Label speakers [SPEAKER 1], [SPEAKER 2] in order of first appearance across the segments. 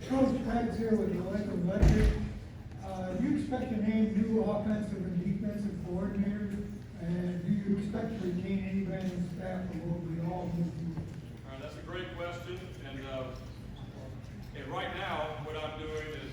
[SPEAKER 1] Coach Peggs here with the Lincoln Electric. Do you expect to name new offensive and defensive coordinators? And do you expect to retain anybody in the staff, or will we all move forward?
[SPEAKER 2] All right, that's a great question. And right now, what I'm doing is,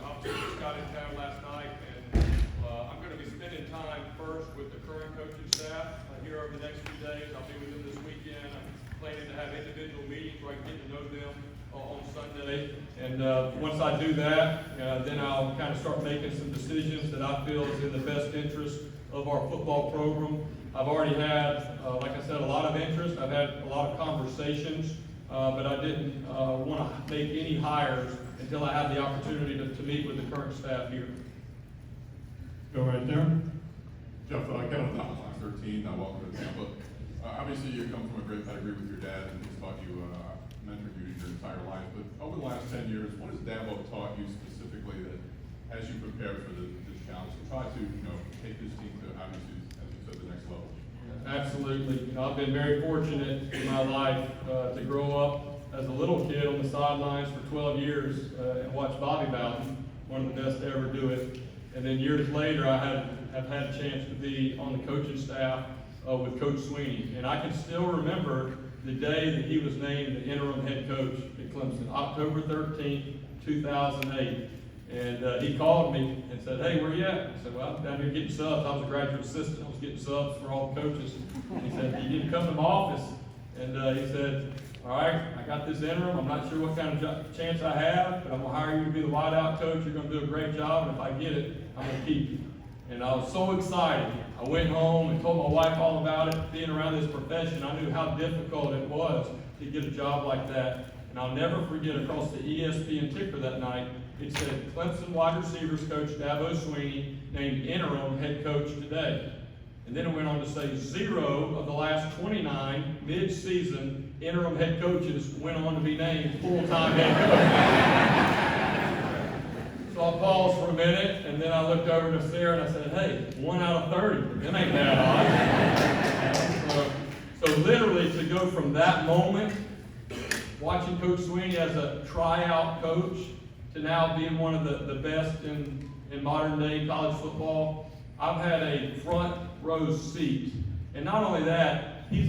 [SPEAKER 2] obviously just got in town last night, and I'm going to be spending time first with the current coaching staff here over the next few days. I'll be with them this weekend. I'm planning to have individual meetings where I can get to know them on Sunday. And once I do that, then I'll kind of start making some decisions that I feel is in the best interest of our football program. I've already had, like I said, a lot of interest. I've had a lot of conversations, but I didn't want to make any hires until I had the opportunity to meet with the current staff here.
[SPEAKER 3] Go right there.
[SPEAKER 4] Jeff, Kevin Thomas, 13, welcome to Tampa. Obviously, you come from a great pedigree with your dad, and he's taught you, mentored you your entire life. But over the last 10 years, what has Dabo taught you specifically that, as you prepare for this challenge, to try to, take this team to, obviously, as you said, the next level?
[SPEAKER 2] Absolutely. I've been very fortunate in my life to grow up as a little kid on the sidelines for 12 years and watch Bobby Bowden, one of the best to ever do it. And then years later, I have had a chance to be on the coaching staff with Coach Sweeney. And I can still remember the day that he was named the interim head coach at Clemson, October 13th, 2008. And he called me and said, "Hey, where you at?" I said, "Well, I'm down here getting subs." I was a graduate assistant. I was getting subs for all the coaches. And he said, "You need to come to my office." And he said, "All right, I got this interim. I'm not sure what kind of chance I have, but I'm going to hire you to be the wideout coach. You're going to do a great job, and if I get it, I'm going to keep you." And I was so excited. I went home and told my wife all about it. Being around this profession, I knew how difficult it was to get a job like that. And I'll never forget, across the ESPN ticker that night, it said, "Clemson wide receivers coach Dabo Sweeney named interim head coach today." And then it went on to say 0 of the last 29 mid-season interim head coaches went on to be named full-time head coach. So I paused for a minute, and then I looked over to Sarah and I said, "Hey, 1 out of 30. That ain't that hard." So literally to go from that moment, watching Coach Sweeney as a tryout coach, to now being one of the best in modern day college football, I've had a front row seat. And not only that, he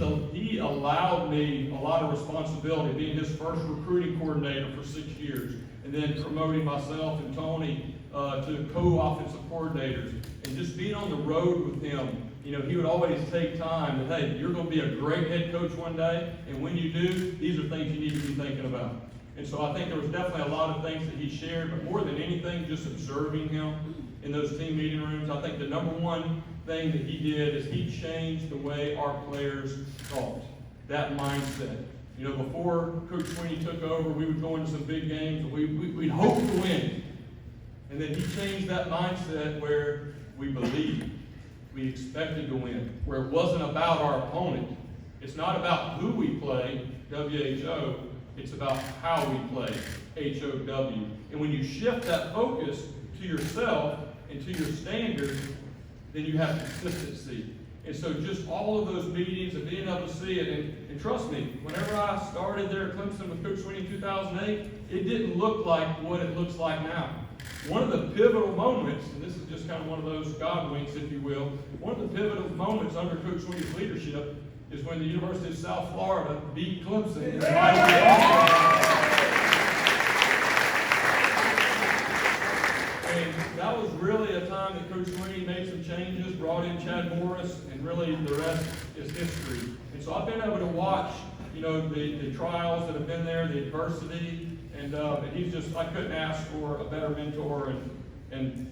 [SPEAKER 2] allowed me a lot of responsibility, being his first recruiting coordinator for 6 years, and then promoting myself and Tony to co-offensive coordinators. And just being on the road with him, he would always take time and, "Hey, you're going to be a great head coach one day, and when you do, these are things you need to be thinking about." And so I think there was definitely a lot of things that he shared, but more than anything, just observing him in those team meeting rooms, I think the number one thing that he did is he changed the way our players thought, that mindset. Before Coach Sweeney took over, we would go into some big games, and we'd hope to win. And then he changed that mindset where we believed, we expected to win, where it wasn't about our opponent. It's not about who we play, W-H-O, it's about how we play, H-O-W. And when you shift that focus to yourself and to your standards, then you have consistency. And so just all of those meetings and being able to see it, and trust me, whenever I started there at Clemson with Coach Sweeney in 2008, it didn't look like what it looks like now. One of the pivotal moments, and this is just kind of one of those God winks, if you will, one of the pivotal moments under Coach Sweeney's leadership is when the University of South Florida beat Clemson in the And that was really a time that Coach Sweeney made some changes, brought in Chad Morris, and really the rest is history. And so I've been able to watch, the trials that have been there, the adversity, and I couldn't ask for a better mentor, and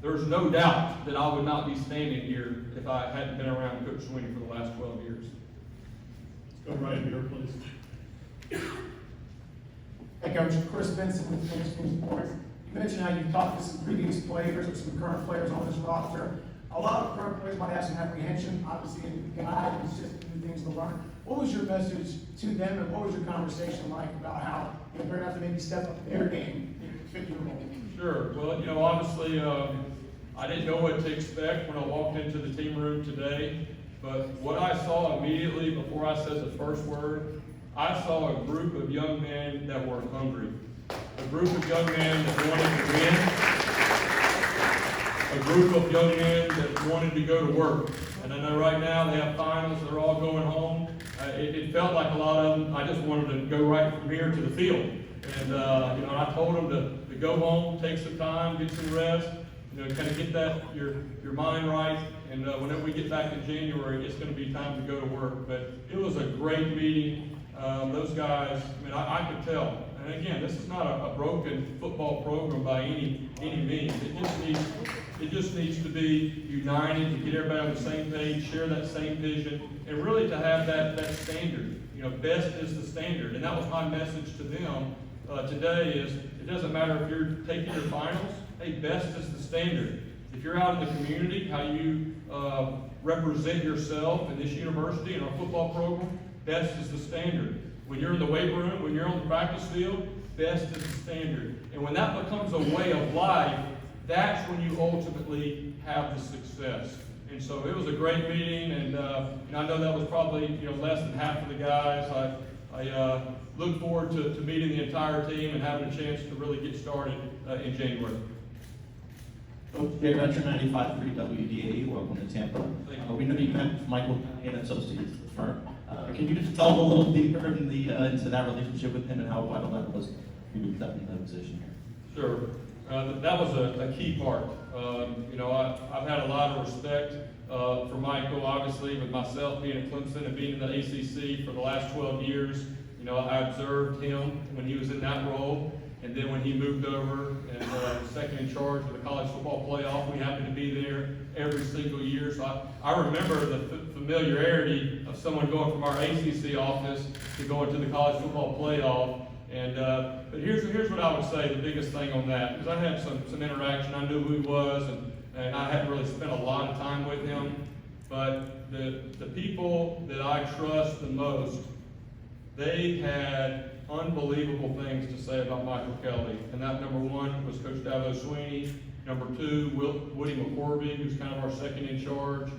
[SPEAKER 2] there's no doubt that I would not be standing here if I hadn't been around Coach Sweeney for the last 12 years.
[SPEAKER 3] Go right here, please.
[SPEAKER 5] Hey, Coach, Chris Vincent with Twin Schools Sports. You mentioned how you've talked to some previous players or some current players on this roster. A lot of current players might have some apprehension, obviously, in guide and just new things to learn. What was your message to them, and what was your conversation like about how they're going to have to maybe step up their game to fit your role?
[SPEAKER 2] Sure. Well, obviously, I didn't know what to expect when I walked into the team room today, but what I saw immediately before I said the first word, I saw a group of young men that were hungry. group of young men that wanted to win, a group of young men that wanted to go to work. And I know right now they have finals, they're all going home. It felt like a lot of them, I just wanted to go right from here to the field. And, you know, I told them to go home, take some time, get some rest, you know, kind of get that, your mind right. And whenever we get back in January, it's going to be time to go to work. But it was a great meeting. Those guys, I mean, I could tell. And again, this is not a broken football program by any means. It just needs to be united, to get everybody on the same page, share that same vision, and really to have that standard. You know, best is the standard. And that was my message to them today is, it doesn't matter if you're taking your finals, hey, best is the standard. If you're out in the community, how you represent yourself in this university and our football program, best is the standard. When you're in the weight room, when you're on the practice field, best is the standard. And when that becomes a way of life, that's when you ultimately have the success. And so it was a great meeting, and I know that was probably less than half of the guys. I look forward to meeting the entire team and having a chance to really get started in January.
[SPEAKER 6] Coach Jay Veteran 95.3 WDAE, welcome to Tampa. We know you met Michael and Associates, the firm. Can you just delve a little deeper into that relationship with him and how vital that was for you in that position here?
[SPEAKER 2] Sure. That was a key part. I've had a lot of respect for Michael, obviously, with myself being at Clemson and being in the ACC for the last 12 years. I observed him when he was in that role, and then when he moved over and was second in charge of the college football playoff, we happened to be there every single year. So I remember the familiarity of someone going from our ACC office to going to the college football playoff. And but here's what I would say, the biggest thing on that, because I had some interaction. I knew who he was, and I hadn't really spent a lot of time with him. But the people that I trust the most, they had unbelievable things to say about Michael Kelly. And that, number one, was Coach Davo Sweeney. Number two, Woody McCorvey, who's kind of our second in charge.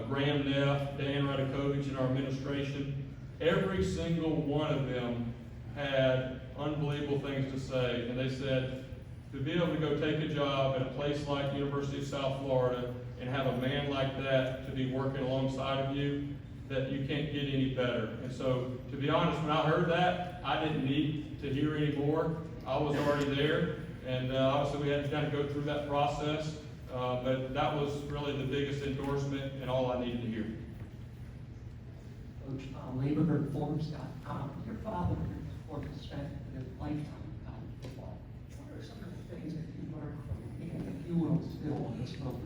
[SPEAKER 2] Graham Neff, Dan Radakovich in our administration. Every single one of them had unbelievable things to say. And they said, to be able to go take a job at a place like the University of South Florida and have a man like that to be working alongside of you, that you can't get any better. And so, to be honest, when I heard that, I didn't need to hear any more. I was already there, and obviously we had to kind of go through that process, but that was really the biggest endorsement and all I needed to hear.
[SPEAKER 7] Coach, neighborhoodforms.com. Your father spent his lifetime in college football. What are some of the things that you learned from him that you will instill in this program?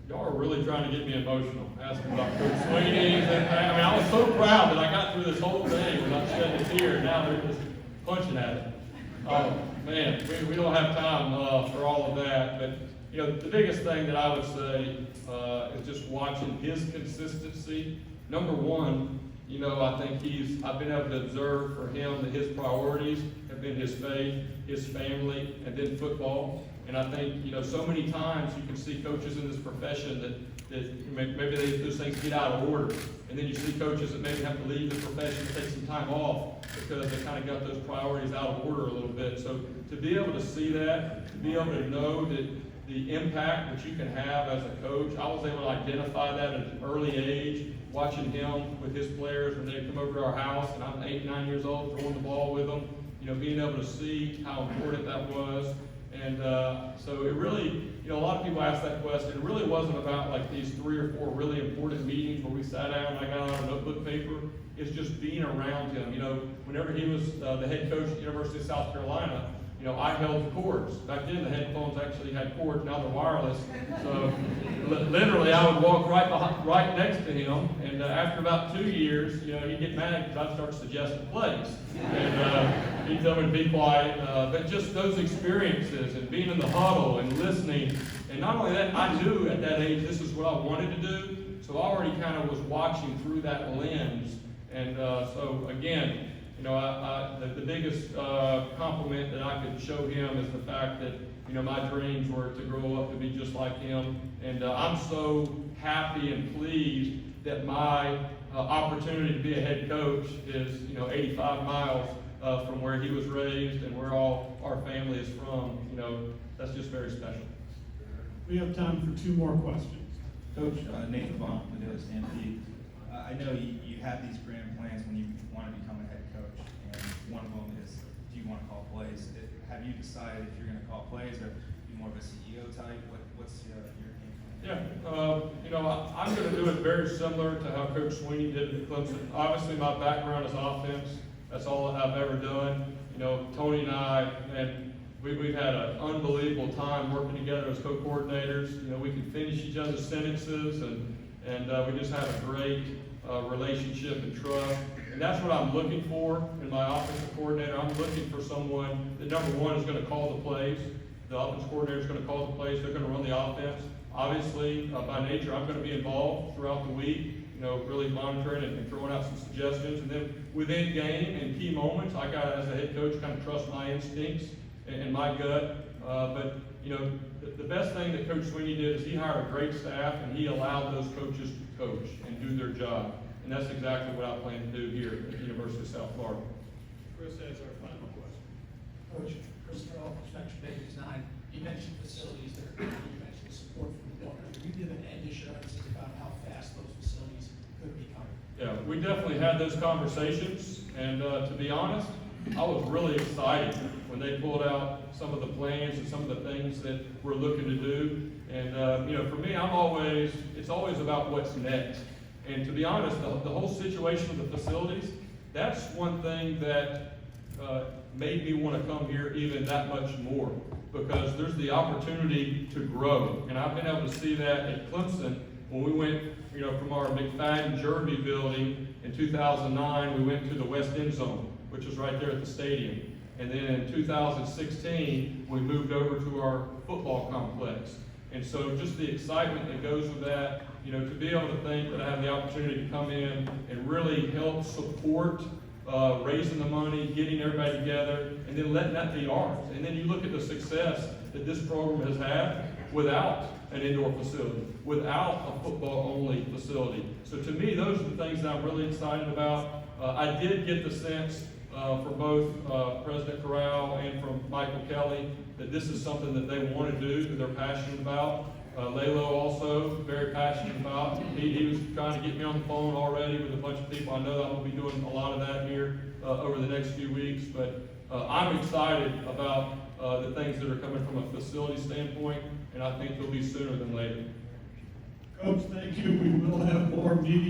[SPEAKER 2] Y'all are really trying to get me emotional, asking about Coach Sweeney. I was so proud that I got through this whole thing without shedding a tear, and now they're just punching at it. Oh, man, we don't have time for all of that, but the biggest thing that I would say is just watching his consistency. Number one, I think I've been able to observe for him that his priorities have been his faith, his family, and then football. And I think, so many times you can see coaches in this profession that maybe those things get out of order. And then you see coaches that maybe have to leave the profession and take some time off because they kind of got those priorities out of order a little bit. So to be able to see that, to be able to know that the impact that you can have as a coach, I was able to identify that at an early age, watching him with his players when they come over to our house, and I'm 8, 9 years old, throwing the ball with them, being able to see how important that was. And so it really, a lot of people ask that question. It really wasn't about like these 3 or 4 really important meetings where we sat down and I got out a notebook paper. It's just being around him. Whenever he was the head coach at the University of South Carolina, I held the cords. Back then, the headphones actually had cords. Now they're wireless. So literally, I would walk right next to him. And after about 2 years, he'd get mad because I'd start suggesting plays. And he'd tell me to be quiet. But just those experiences and being in the huddle and listening. And not only that, I knew at that age this is what I wanted to do. So I already kind of was watching through that lens. And so again, the biggest compliment that I could show him is the fact that, my dreams were to grow up to be just like him. And I'm so happy and pleased that my opportunity to be a head coach is, 85 miles from where he was raised and where all our family is from, you know, that's just very special.
[SPEAKER 3] We have time for 2 more questions.
[SPEAKER 8] Coach, Nathan Vaughn from the Daily Stampede. I know you have these grand plans when you want to become a head coach, and one of them is, do you want to call plays? Have you decided if you're going to call plays or be more of a CEO type? What's your game plan?
[SPEAKER 2] Yeah, you know, I'm going to do it very similar to how Coach Sweeney did it at Clemson. Obviously, my background is offense. That's all I've ever done. You know, Tony and I, and we've had an unbelievable time working together as co-coordinators. You know, we can finish each other's sentences, and we just have a great relationship and trust. And that's what I'm looking for in my offensive coordinator. I'm looking for someone that, number one, is going to call the plays. The offensive coordinator is going to call the plays. They're going to run the offense. Obviously, by nature, I'm going to be involved throughout the week, you know, really monitoring and throwing out some suggestions. And then within game and key moments, I got to, as a head coach, kind of trust my instincts and my gut. But, you know, the best thing that Coach Sweeney did is he hired a great staff, and he allowed those coaches to coach and do their job. And that's exactly what I plan to do here at the University of South Florida.
[SPEAKER 3] Chris has our final question.
[SPEAKER 5] Coach, Chris Farrell, Spectrum Babies 9, you mentioned facilities there, you mentioned support from the donors. Have you given any assurances about how fast those facilities could become?
[SPEAKER 2] Yeah, we definitely had those conversations, and to be honest, I was really excited when they pulled out some of the plans and some of the things that we're looking to do. And you know, for me, it's always about what's next. And to be honest, the whole situation of the facilities, that's one thing that made me want to come here even that much more, because there's the opportunity to grow. And I've been able to see that at Clemson when we went, you know, from our McFadden Jerby building in 2009, we went to the West End Zone, which is right there at the stadium. And then in 2016, we moved over to our football complex. And so just the excitement that goes with that, you know, to be able to think that I have the opportunity to come in and really help support raising the money, getting everybody together, and then letting that be ours. And then you look at the success that this program has had without an indoor facility, without a football-only facility. So to me, those are the things that I'm really excited about. I did get the sense from both President Corral and from Michael Kelly that this is something that they want to do, that they're passionate about. Lalo also very passionate about. He was trying to get me on the phone already with a bunch of people. I know I'm going to be doing a lot of that here over the next few weeks, but I'm excited about the things that are coming from a facility standpoint, and I think they'll be sooner than later.
[SPEAKER 3] Coach, thank you. We will have more media.